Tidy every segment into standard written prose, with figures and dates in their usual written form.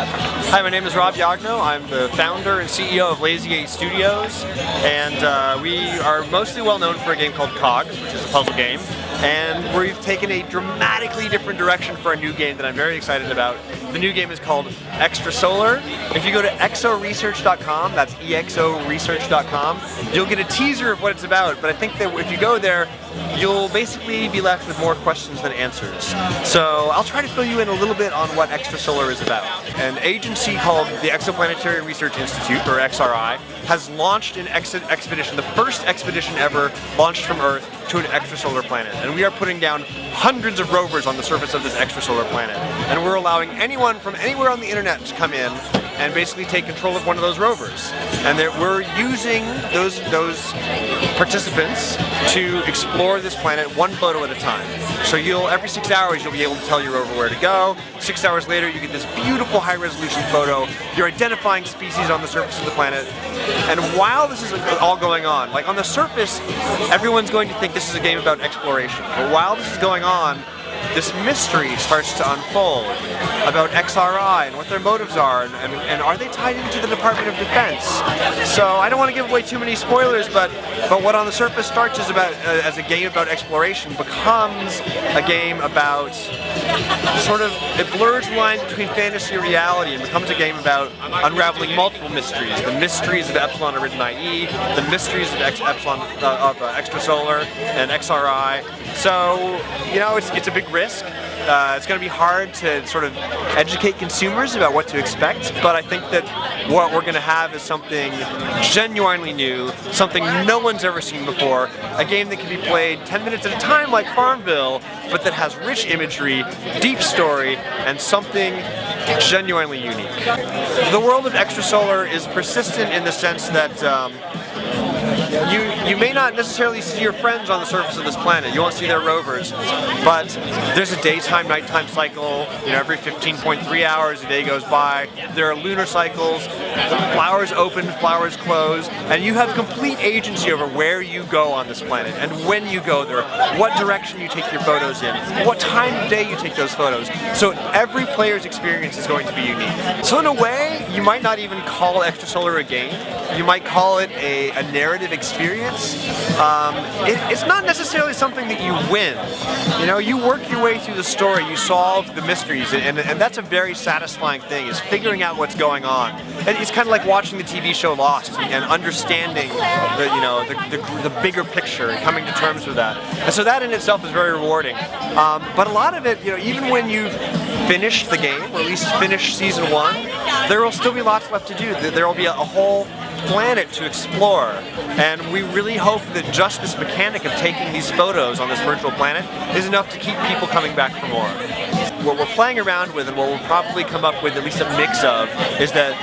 Hi, my name is Jagnow. I'm the founder and CEO of Lazy 8 Studios, and we are mostly well known for a game called Cogs, which is a puzzle game. And we've taken a dramatically different direction for a new game that I'm very excited about. The new game is called Extrasolar. If you go to exoresearch.com, that's exoresearch.com, you'll get a teaser of what it's about, but I think that if you go there, you'll basically be left with more questions than answers. So I'll try to fill you in a little bit on what Extrasolar is about. An agency called the Exoplanetary Research Institute, or XRI, has launched an expedition, the first expedition ever launched from Earth to an extrasolar planet. And we are putting down hundreds of rovers on the surface of this extrasolar planet. And we're allowing anyone from anywhere on the internet to come in and basically take control of one of those rovers. And we're using those participants to explore this planet one photo at a time. So every 6 hours you'll be able to tell your rover where to go. 6 hours later you get this beautiful high-resolution photo. You're identifying species on the surface of the planet. And while this is all going on, like on the surface, everyone's going to think this is a game about exploration. But while this is going on, this mystery starts to unfold about XRI and what their motives are, and are they tied into the Department of Defense? So I don't want to give away too many spoilers, but what on the surface starts as a game about exploration becomes a game about it blurs the line between fantasy and reality and becomes a game about unraveling multiple mysteries. The mysteries of Epsilon Eridani IE, the mysteries of Extrasolar and XRI. So, it's a big risk. It's going to be hard to sort of educate consumers about what to expect, but I think that what we're going to have is something genuinely new, something no one's ever seen before, a game that can be played 10 minutes at a time like Farmville, but that has rich imagery, deep story, and something genuinely unique. The world of Extrasolar is persistent in the sense that you may not necessarily see your friends on the surface of this planet. You won't see their rovers, but there's a daytime, nighttime cycle. Every 15.3 hours a day goes by. There are lunar cycles. Flowers open, flowers close, and you have complete agency over where you go on this planet and when you go there, what direction you take your photos in, what time of day you take those photos. So every player's experience is going to be unique. So in a way, you might not even call Extrasolar a game. You might call it a narrative experience. It's not necessarily something that you win. You work your way through the story, you solve the mysteries, and that's a very satisfying thing, is figuring out what's going on. And it's kind of like watching the TV show Lost and understanding the bigger picture and coming to terms with that. And so that in itself is very rewarding. But a lot of it, even when you've finished the game, or at least finished Season 1, there will still be lots left to do. There will be a whole planet to explore, and we really hope that just this mechanic of taking these photos on this virtual planet is enough to keep people coming back for more. What we're playing around with, and what we'll probably come up with at least a mix of, is that,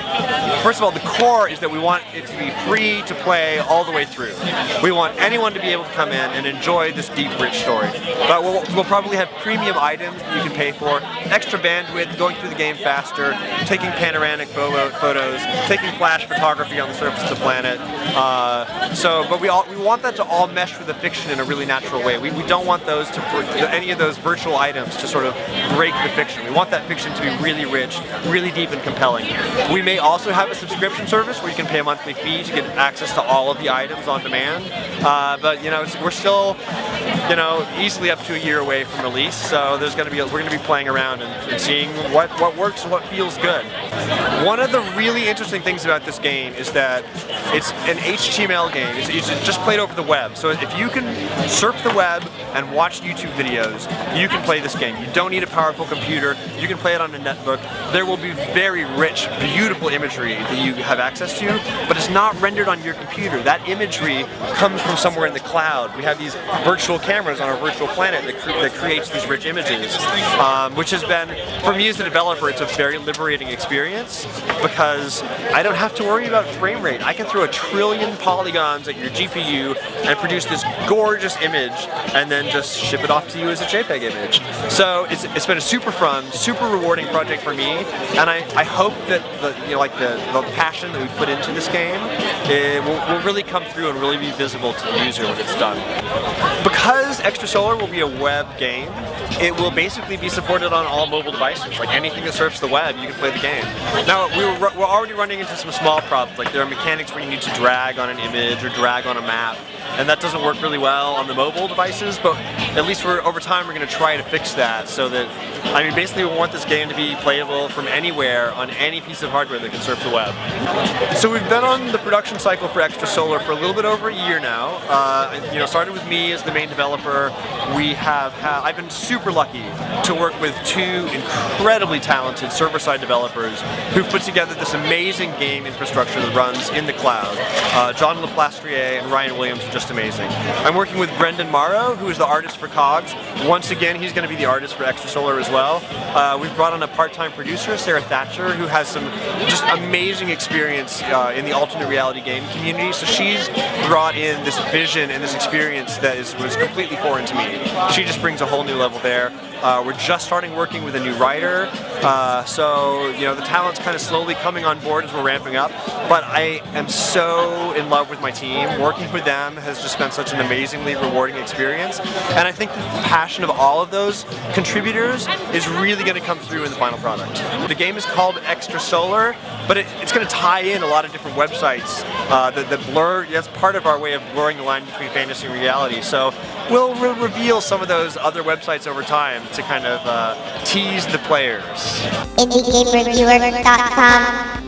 first of all, the core is that we want it to be free to play all the way through. We want anyone to be able to come in and enjoy this deep, rich story. But we'll probably have premium items that you can pay for, extra bandwidth, going through the game faster, taking panoramic photos, taking flash photography on the surface of the planet. But we want that to all mesh with the fiction in a really natural way. We don't want any of those virtual items to sort of break the fiction. We want that fiction to be really rich, really deep and compelling. We may also have a subscription service where you can pay a monthly fee to get access to all of the items on demand. But we're still easily up to a year away from release, so we're going to be playing around and seeing what works and what feels good. One of the really interesting things about this game is that it's an HTML game. It's just played over the web. So if you can surf the web and watch YouTube videos, you can play this game. You don't need a powerful computer. You can play it on a netbook. There will be very rich, beautiful imagery that you have access to, but it's not rendered on your computer. That imagery comes from somewhere in the cloud. We have these virtual cameras on our virtual planet that creates these rich images, which has been, for me as a developer, it's a very liberating experience because I don't have to worry about frame rate. I can throw 1 trillion polygons at your GPU and produce this gorgeous image and then just ship it off to you as a JPEG image. So it's been a super fun, super rewarding project for me, and I hope that the passion that we put into this game will really come through and really be visible to the user when it's done. Because Because Extrasolar will be a web game, it will basically be supported on all mobile devices. Like anything that surfs the web, you can play the game. Now, we're already running into some small problems. Like there are mechanics where you need to drag on an image or drag on a map, and that doesn't work really well on the mobile devices, but at least over time we're going to try to fix that so that, I mean, basically we want this game to be playable from anywhere on any piece of hardware that can surf the web. So we've been on the production cycle for Extrasolar for a little bit over a year now. You know, started with me as the main developer. I've been super lucky to work with two incredibly talented server-side developers who've put together this amazing game infrastructure that runs in the cloud. John Laplastrier and Ryan Williams are just amazing. I'm working with Brendan Morrow, who is the artist for Cogs. Once again, he's going to be the artist for Extrasolar as well. We've brought on a part-time producer, Sarah Thatcher, who has some just amazing experience in the alternate reality game community. So she's brought in this vision and this experience that was completely foreign to me. She just brings a whole new level there. We're just starting working with a new writer, so you know the talent's kind of slowly coming on board as we're ramping up. But I am so in love with my team. Working with them has just been such an amazingly rewarding experience, and I think the passion of all of those contributors is really going to come through in the final product. The game is called Extrasolar, but it's going to tie in a lot of different websites that blur. That's part of our way of blurring the line between fantasy and reality. So we'll reveal some of those other websites over time to kind of tease the players. IndieGameReviewer.com